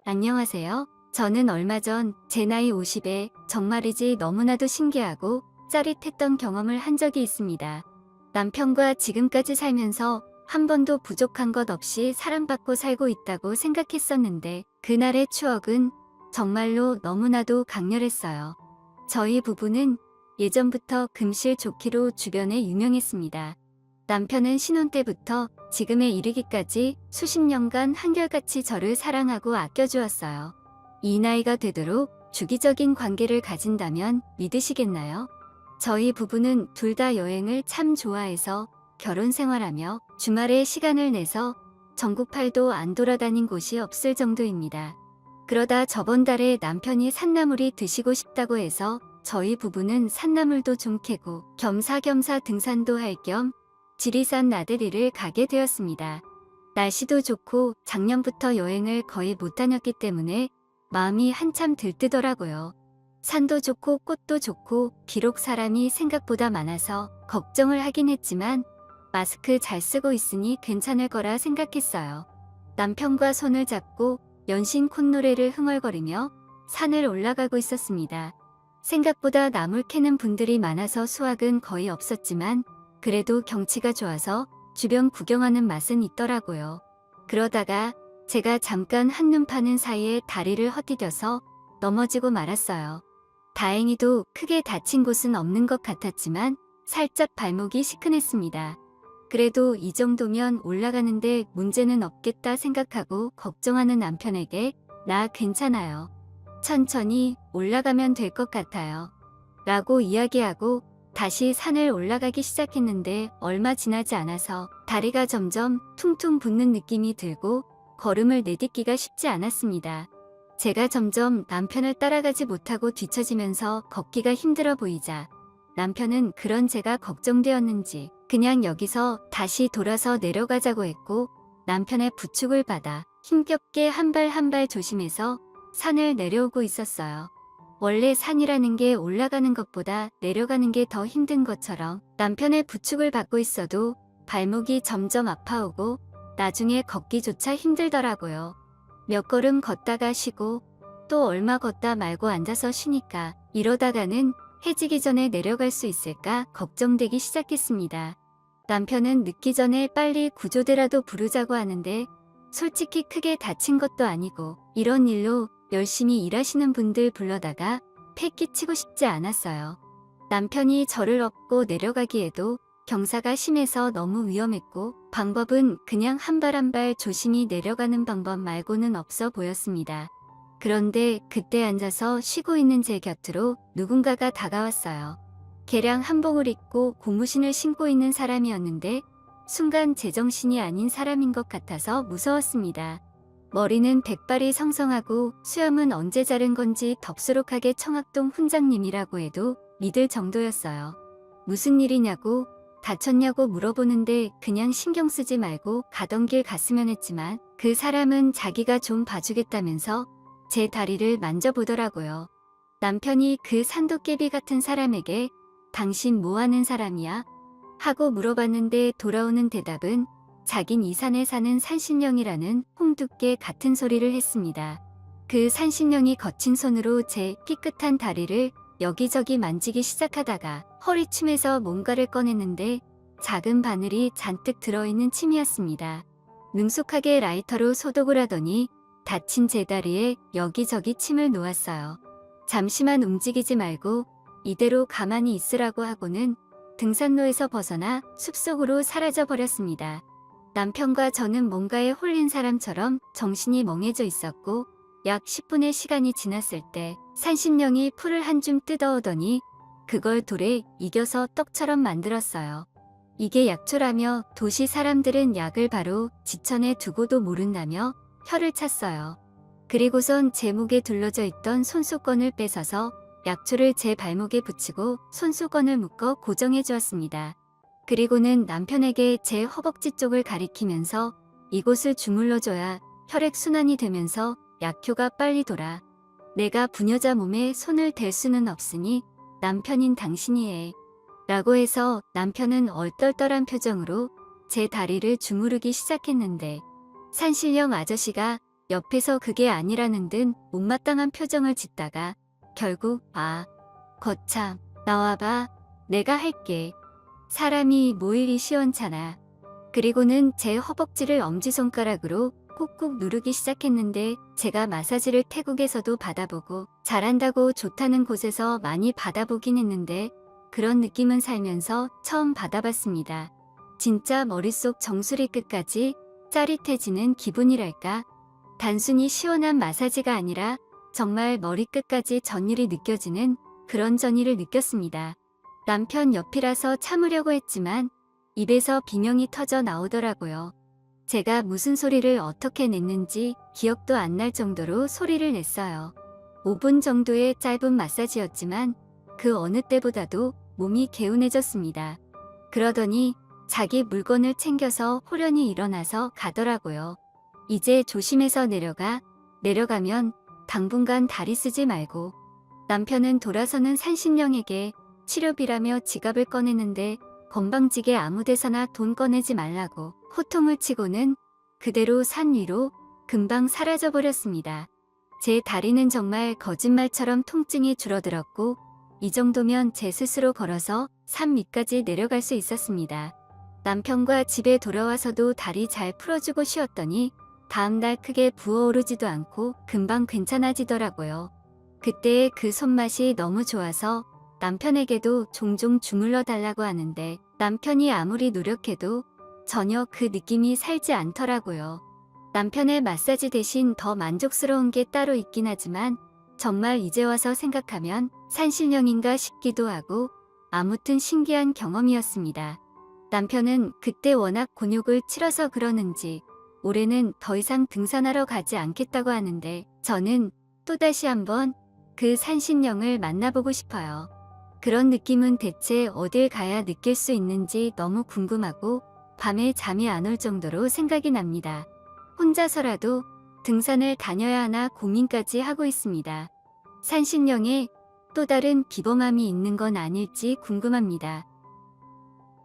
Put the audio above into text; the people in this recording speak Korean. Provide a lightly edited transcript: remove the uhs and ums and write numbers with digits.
안녕하세요. 저는 얼마 전 제 나이 50에 정말이지 너무나도 신기하고 짜릿했던 경험을 한 적이 있습니다. 남편과 지금까지 살면서 한 번도 부족한 것 없이 사랑받고 살고 있다고 생각했었는데 그날의 추억은 정말로 너무나도 강렬했어요. 저희 부부는 예전부터 금실 좋기로 주변에 유명했습니다. 남편은 신혼 때부터 지금에 이르기까지 수십 년간 한결같이 저를 사랑하고 아껴주었어요. 이 나이가 되도록 주기적인 관계를 가진다면 믿으시겠나요? 저희 부부는 둘 다 여행을 참 좋아해서 결혼 생활하며 주말에 시간을 내서 전국 팔도 안 돌아다닌 곳이 없을 정도입니다. 그러다 저번 달에 남편이 산나물이 드시고 싶다고 해서 저희 부부는 산나물도 좀 캐고 겸사겸사 등산도 할 겸 지리산 나들이를 가게 되었습니다. 날씨도 좋고 작년부터 여행을 거의 못 다녔기 때문에 마음이 한참 들뜨더라고요. 산도 좋고 꽃도 좋고 비록 사람이 생각보다 많아서 걱정을 하긴 했지만 마스크 잘 쓰고 있으니 괜찮을 거라 생각했어요. 남편과 손을 잡고 연신 콧노래를 흥얼거리며 산을 올라가고 있었습니다. 생각보다 나물 캐는 분들이 많아서 수확은 거의 없었지만 그래도 경치가 좋아서 주변 구경하는 맛은 있더라고요. 그러다가 제가 잠깐 한눈 파는 사이에 다리를 헛디뎌서 넘어지고 말았어요. 다행히도 크게 다친 곳은 없는 것 같았지만 살짝 발목이 시큰했습니다. 그래도 이 정도면 올라가는데 문제는 없겠다 생각하고 걱정하는 남편에게 나 괜찮아요. 천천히 올라가면 될 것 같아요. 라고 이야기하고 다시 산을 올라가기 시작했는데 얼마 지나지 않아서 다리가 점점 퉁퉁 붓는 느낌이 들고 걸음을 내딛기가 쉽지 않았습니다. 제가 점점 남편을 따라가지 못하고 뒤처지면서 걷기가 힘들어 보이자 남편은 그런 제가 걱정되었는지 그냥 여기서 다시 돌아서 내려가자고 했고 남편의 부축을 받아 힘겹게 한 발 한 발 조심해서 산을 내려오고 있었어요. 원래 산이라는 게 올라가는 것보다 내려가는 게 더 힘든 것처럼 남편의 부축을 받고 있어도 발목이 점점 아파오고 나중에 걷기조차 힘들더라고요. 몇 걸음 걷다가 쉬고 또 얼마 걷다 말고 앉아서 쉬니까 이러다가는 해지기 전에 내려갈 수 있을까 걱정되기 시작했습니다. 남편은 늦기 전에 빨리 구조대라도 부르자고 하는데 솔직히 크게 다친 것도 아니고 이런 일로 열심히 일하시는 분들 불러다가 패기치고 싶지 않았어요. 남편이 저를 업고 내려가기에도 경사가 심해서 너무 위험했고 방법은 그냥 한 발 한 발 조심히 내려가는 방법 말고는 없어 보였습니다. 그런데 그때 앉아서 쉬고 있는 제 곁으로 누군가가 다가왔어요. 개량 한복을 입고 고무신을 신고 있는 사람이었는데 순간 제정신이 아닌 사람인 것 같아서 무서웠습니다. 머리는 백발이 성성하고 수염은 언제 자른 건지 덥수룩하게 청학동 훈장님이라고 해도 믿을 정도였어요. 무슨 일이냐고 다쳤냐고 물어보는데 그냥 신경 쓰지 말고 가던 길 갔으면 했지만 그 사람은 자기가 좀 봐주겠다면서 제 다리를 만져보더라고요. 남편이 그 산도깨비 같은 사람에게 당신 뭐 하는 사람이야? 하고 물어봤는데 돌아오는 대답은 자긴 이 산에 사는 산신령이라는 홍두깨 같은 소리를 했습니다. 그 산신령이 거친 손으로 제 삐끗한 다리를 여기저기 만지기 시작하다가 허리춤에서 뭔가를 꺼냈는데 작은 바늘이 잔뜩 들어있는 침이었습니다. 능숙하게 라이터로 소독을 하더니 다친 제 다리에 여기저기 침을 놓았어요. 잠시만 움직이지 말고 이대로 가만히 있으라고 하고는 등산로에서 벗어나 숲속으로 사라져 버렸습니다. 남편과 저는 뭔가에 홀린 사람처럼 정신이 멍해져 있었고 약 10분의 시간이 지났을 때 산신령이 풀을 한 줌 뜯어오더니 그걸 돌에 이겨서 떡처럼 만들었어요. 이게 약초라며 도시 사람들은 약을 바로 지천에 두고도 모른다며 혀를 찼어요. 그리고선 제 목에 둘러져 있던 손수건을 뺏어서 약초를 제 발목에 붙이고 손수건을 묶어 고정해 주었습니다. 그리고는 남편에게 제 허벅지 쪽을 가리키면서 이곳을 주물러줘야 혈액순환이 되면서 약효가 빨리 돌아. 내가 부녀자 몸에 손을 댈 수는 없으니 남편인 당신이 해. 라고 해서 남편은 얼떨떨한 표정으로 제 다리를 주무르기 시작했는데 산신령 아저씨가 옆에서 그게 아니라는 듯 못마땅한 표정을 짓다가 결국 거참, 나와봐. 내가 할게. 사람이 뭐 이리 시원찮아. 그리고는 제 허벅지를 엄지손가락으로 꾹꾹 누르기 시작했는데 제가 마사지를 태국에서도 받아보고 잘한다고 좋다는 곳에서 많이 받아보긴 했는데 그런 느낌은 살면서 처음 받아봤습니다. 진짜 머릿속 정수리 끝까지 짜릿해지는 기분이랄까? 단순히 시원한 마사지가 아니라 정말 머리끝까지 전율이 느껴지는 그런 전율을 느꼈습니다. 남편 옆이라서 참으려고 했지만 입에서 비명이 터져 나오더라고요. 제가 무슨 소리를 어떻게 냈는지 기억도 안 날 정도로 소리를 냈어요. 5분 정도의 짧은 마사지였지만 그 어느 때보다도 몸이 개운해졌습니다. 그러더니 자기 물건을 챙겨서 호련히 일어나서 가더라고요. 이제 조심해서 내려가면 당분간 다리 쓰지 말고. 남편은 돌아서는 산신령에게 치료비라며 지갑을 꺼내는데 건방지게 아무데서나 돈 꺼내지 말라고 호통을 치고는 그대로 산 위로 금방 사라져버렸습니다. 제 다리는 정말 거짓말처럼 통증이 줄어들었고 이 정도면 제 스스로 걸어서 산 밑까지 내려갈 수 있었습니다. 남편과 집에 돌아와서도 다리 잘 풀어주고 쉬었더니 다음날 크게 부어오르지도 않고 금방 괜찮아지더라고요. 그때의 그 손맛이 너무 좋아서 남편에게도 종종 주물러 달라고 하는데 남편이 아무리 노력해도 전혀 그 느낌이 살지 않더라고요. 남편의 마사지 대신 더 만족스러운 게 따로 있긴 하지만 정말 이제 와서 생각하면 산신령인가 싶기도 하고 아무튼 신기한 경험이었습니다. 남편은 그때 워낙 곤욕을 치러서 그러는지 올해는 더 이상 등산하러 가지 않겠다고 하는데 저는 또다시 한번 그 산신령을 만나보고 싶어요. 그런 느낌은 대체 어딜 가야 느낄 수 있는지 너무 궁금하고 밤에 잠이 안 올 정도로 생각이 납니다. 혼자서라도 등산을 다녀야 하나 고민까지 하고 있습니다. 산신령에 또 다른 비범함이 있는 건 아닐지 궁금합니다.